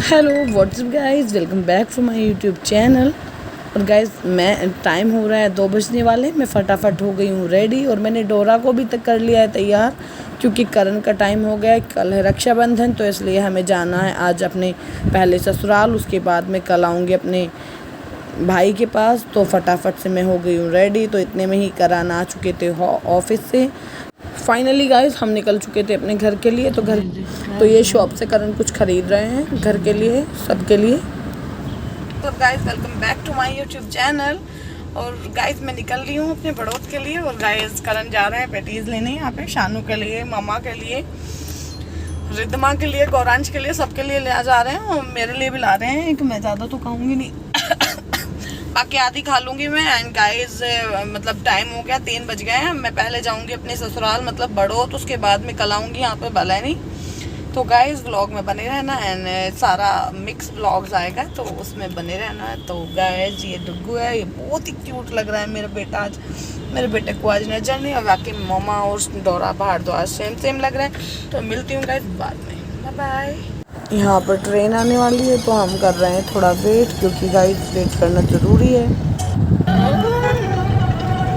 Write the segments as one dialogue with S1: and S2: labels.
S1: Hello what's up guys, welcome back to my YouTube channel. और guys मैं time हो रहा है 2 बजने वाले। मैं फटाफट हो गई हूँ रेडी और मैंने डोरा को भी तक कर लिया है तैयार, क्योंकि करण का टाइम हो गया है। कल है रक्षाबंधन, तो इसलिए हमें जाना है आज अपने पहले ससुराल। उसके बाद मैं कल आऊँगी अपने भाई के पास। तो फटाफट से मैं हो गई हूँ रेडी। तो इतने में ही करण आ चुके थे ऑफिस से। फाइनली गाइस हम निकल चुके थे अपने घर के लिए। तो ये शॉप से करण कुछ खरीद रहे हैं घर के लिए, सबके लिए। तो guys welcome back to my YouTube channel. और गाइस मैं निकल रही हूँ अपने बड़ौत के लिए। और गाइस करण जा रहे हैं पैटीज लेने यहाँ पे, शानू के लिए, मामा के लिए, रिद्धमा के लिए, गौरांश के लिए, सबके लिए ले जा रहे हैं। और मेरे लिए भी ला रहे हैं कि मैं ज़्यादा तो खाऊंगी नहीं बाकी आधी खा लूँगी मैं। एंड गाइस मतलब टाइम हो गया, 3 बज गए हैं। मैं पहले जाऊँगी अपने ससुराल मतलब बड़ौत, उसके बाद में कल आऊँगी यहाँ पे बलैनी। तो गाइस व्लॉग में बने रहना एंड सारा मिक्स व्लॉग्स आएगा, तो उसमें बने रहना। तो गाइस ये डुग्गू है, ये बहुत ही क्यूट लग रहा है मेरा बेटा आज। मेरे बेटे को आज नजर नहीं, और बाकी मामा और डोरा भारद्वाज सेम लग रहे हैं। तो मिलती हूँ गाइस बाद में, बाय बाय। यहाँ पर ट्रेन आने वाली है तो हम कर रहे हैं थोड़ा वेट, क्योंकि गाइस वेट करना ज़रूरी है।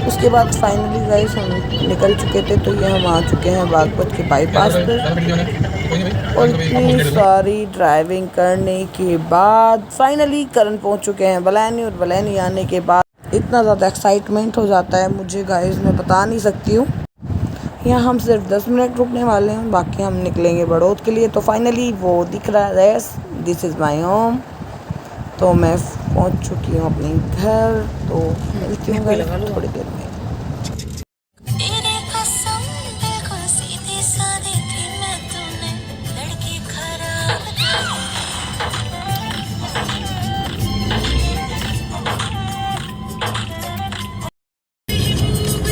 S1: उसके बाद फाइनली गाइस हम निकल चुके थे। तो ये हम आ चुके हैं बागपत के बाईपास पर। और इतनी सारी ड्राइविंग करने के बाद फाइनली करण पहुंच चुके हैं बलैनी। और बलैनी आने के बाद इतना ज़्यादा एक्साइटमेंट हो जाता है मुझे गाइस, मैं बता नहीं सकती हूँ। यहाँ हम सिर्फ 10 मिनट रुकने वाले हैं, बाकी हम निकलेंगे बड़ौत के लिए। तो फाइनली वो दिख रहा है, दिस इज़ माई होम। तो मैं पहुँच चुकी हूँ अपने घर। तो मिलती हूँ थोड़ी देर में।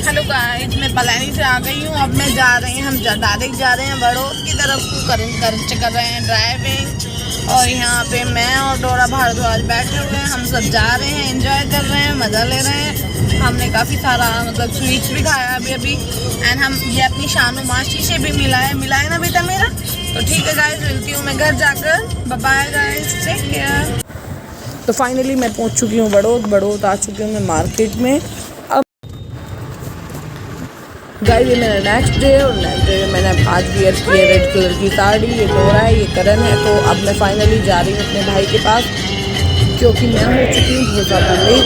S1: हेलो गाइस, मैं बलैनी से आ गई हूँ। अब मैं जा रही हैं, हम डायरेक्ट जा रहे हैं बड़ौत की तरफ को। कर रहे हैं ड्राइविंग। और यहाँ पे मैं और डोरा भारद्वाज बैठे हुए हैं। हम सब जा रहे हैं, एंजॉय कर रहे हैं, मज़ा ले रहे हैं। हमने काफ़ी सारा मतलब स्वीट्स भी खाया अभी। एंड हम ये अपनी शानू मासी से भी मिला है ना बेटा मेरा। तो ठीक है गाइस, मिलती हूँ मैं घर जाकर। Bye bye guys, take care. तो फाइनली मैं पहुँच चुकी हूँ बड़ौत आ चुकी हूँ मैं मार्केट में। गाइस ये मेरा नेक्स्ट डे और नेक्स्ट डे में मैंने आज वियर की है रेड कलर की साड़ी। ये डोरा है, ये करण है। तो अब मैं फाइनली जा रही हूँ अपने भाई के पास, क्योंकि मैं हो चुकी हूँ बहुत ज़्यादा लेट।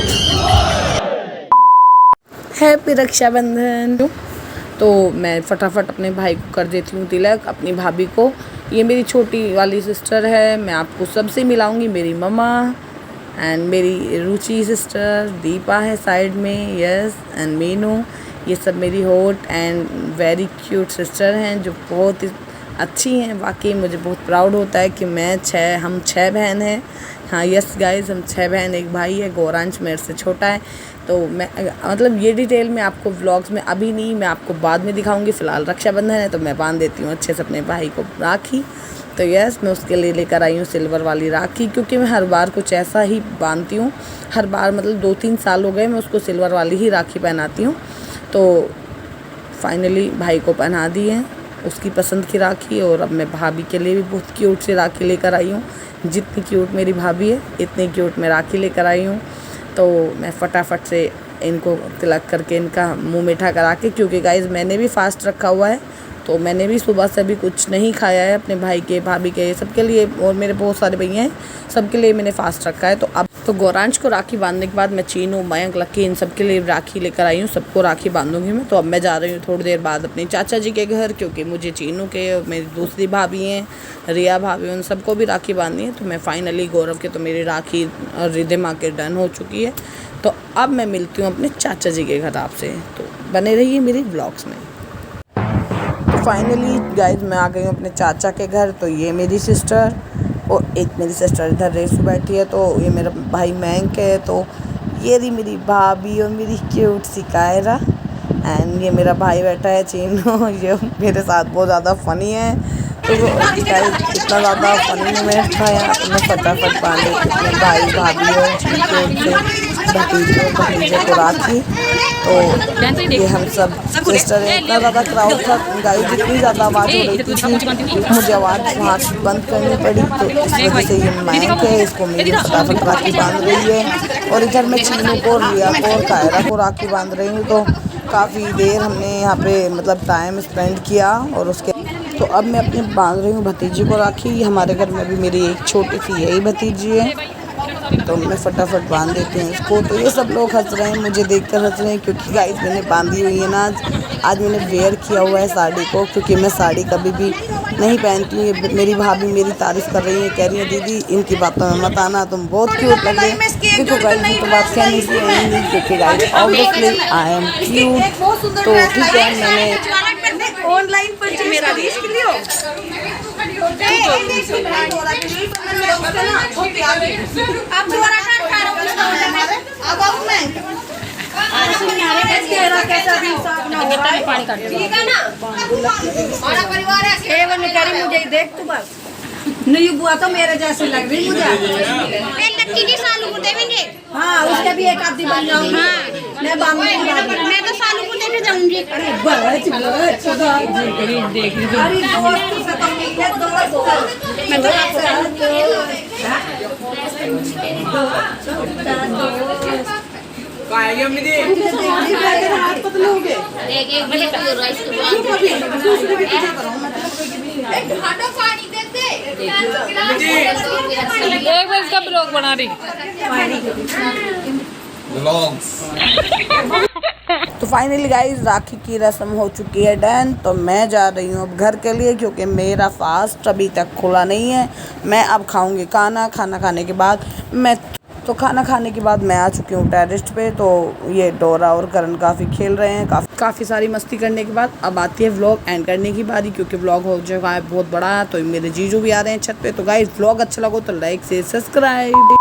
S1: हैप्पी रक्षाबंधन। तो मैं फटाफट अपने भाई को कर देती हूँ तिलक, अपनी भाभी को। ये मेरी छोटी वाली सिस्टर है। मैं आपको सबसे मिलाऊँगी, मेरी मम्मा एंड मेरी रुचि सिस्टर दीपा है साइड में, यस, एंड मीनू। ये सब मेरी hot and very cute sister हैं, जो बहुत ही अच्छी हैं। वाकई मुझे बहुत प्राउड होता है कि हम 6 बहन हैं। हाँ यस गाइस, हम 6 बहन, एक भाई है। गौरांश मेरे से छोटा है। तो मैं मतलब ये डिटेल में आपको व्लॉग्स में अभी नहीं, मैं आपको बाद में दिखाऊंगी। फ़िलहाल रक्षाबंधन है तो मैं बांध देती हूँ अच्छे से अपने भाई को राखी। तो यस, मैं उसके लिए लेकर आई हूँ सिल्वर वाली राखी, क्योंकि मैं हर बार कुछ ऐसा ही बांधती हूँ। हर बार मतलब 2-3 साल हो गए मैं उसको सिल्वर वाली ही राखी पहनाती हूँ। तो फाइनली भाई को पहना दी है उसकी पसंद की राखी। और अब मैं भाभी के लिए भी बहुत क्यूट सी राखी लेकर आई हूँ। जितनी क्यूट मेरी भाभी है, इतनी क्यूट मैं राखी लेकर आई हूँ। तो मैं फटाफट से इनको तिलक करके इनका मुंह मीठा करा के, क्योंकि गाइस मैंने भी फास्ट रखा हुआ है। तो मैंने भी सुबह से अभी कुछ नहीं खाया है। अपने भाई के, भाभी के, सबके लिए, और मेरे बहुत सारे भैया हैं, सबके लिए मैंने फास्ट रखा है। तो अब तो गौरांश को राखी बांधने के बाद मैं चीनू, मयंक, लक्की, इन सबके लिए राखी लेकर आई हूँ। सबको राखी बांधूंगी मैं। तो अब मैं जा रही हूँ थोड़ी देर बाद अपने चाचा जी के घर, क्योंकि मुझे चीनू के और मेरी दूसरी भाभी हैं रिया भाभी, उन सबको भी राखी बांधनी है। तो मैं फाइनली गौरव के तो मेरी राखी और रिधिमा के डन हो चुकी है। तो अब मैं मिलती हूँ अपने चाचा जी के घर आपसे। तो बने रहिए मेरी ब्लॉग्स में। तो फाइनली गाइज मैं आ गई हूँ अपने चाचा के घर। तो ये मेरी सिस्टर और एक मेरी सिस्टर इधर रेसू बैठी है। तो ये मेरा भाई मयंक है। तो ये रही मेरी भाभी और मेरी क्यूट सी कायरा। एंड ये मेरा भाई बैठा है चीनू, ये मेरे साथ बहुत ज़्यादा फ़नी है। तो गाइज इतना ज़्यादा फ़नी मोमेंट था यहाँ। तो मैं फटाफट बांध देती अपने भाई भाभी और क्यूट से। भतीजे और भतीजे को राखी। तो ये हम सब सिस्टर हैं। इतना ज़्यादा क्राउड था गाइस, जितनी ज़्यादा आवाज़ हो रही थी मुझे आवाज़ वहाँ बंद करनी पड़ी। तो इस वजह से ये मैंक है, इसको मेरी फटाफट राखी बांध रही है। और इधर मैं चीनू को, रिया को और कायरा को राखी बांध रही हूँ। तो काफ़ी देर हमने यहाँ पे मतलब टाइम स्पेंड किया। और उसके तो अब मैं अपने बांध रही हूँ भतीजी को राखी। हमारे घर में भी मेरी एक छोटी सी यही भतीजी है, तो मैं फटाफट बांध देती हूँ इसको। तो ये सब लोग हंस रहे हैं, मुझे देखकर हंस रहे हैं, क्योंकि गाइस मैंने बांधी हुई है ना आज मैंने वेयर किया हुआ है साड़ी को, क्योंकि मैं साड़ी कभी भी नहीं पहनती हूँ। मेरी भाभी मेरी तारीफ़ कर रही है, कह रही है दीदी इनकी बातों में मत आना, तुम बहुत क्यूट लग रही है। देखो गाइस मैं तो बात कहने से आएंगी, क्योंकि guys obviously I am cute. तो ठीक है, मैंने
S2: ऑनलाइन परचेज मेरा भी इसके लिए हो आप दोबारा पानी काट ठीक है ना, हमारा परिवार है। मुझे देख तू बस नहीं बुआ तो मेरे जैसे लग रही मुझे। लड़की की सालू को देंगे। हाँ उसके भी एक आदमी बन जाऊंगी। हाँ मैं मैं तो सालू को देने जाऊंगी। अरे बच देख रही अरे दोस्त से तो मिले दोस्त मैं तो
S3: काय अम्मी दी
S2: हाथ पतले हो गए।
S4: एक मिनट राइस
S2: एक घाटा पानी दे दे।
S4: एक बार इसका ब्लॉग बना रही।
S1: तो फाइनली गाइस राखी की रस्म हो चुकी है डन। तो मैं जा रही हूँ अब घर के लिए, क्योंकि मेरा फास्ट अभी तक खुला नहीं है। मैं अब खाऊंगी खाना खाने के बाद खाना खाने के बाद मैं आ चुकी हूँ टेरेस पे। तो ये डोरा और करण काफ़ी खेल रहे हैं, काफ़ी सारी मस्ती करने के बाद अब आती है व्लॉग एंड करने की बारी, क्योंकि व्लॉग हो चुका है बहुत बड़ा। तो मेरे जीजू भी आ रहे हैं छत पे। तो गाइस व्लॉग अच्छा लगा तो लाइक से सब्सक्राइब।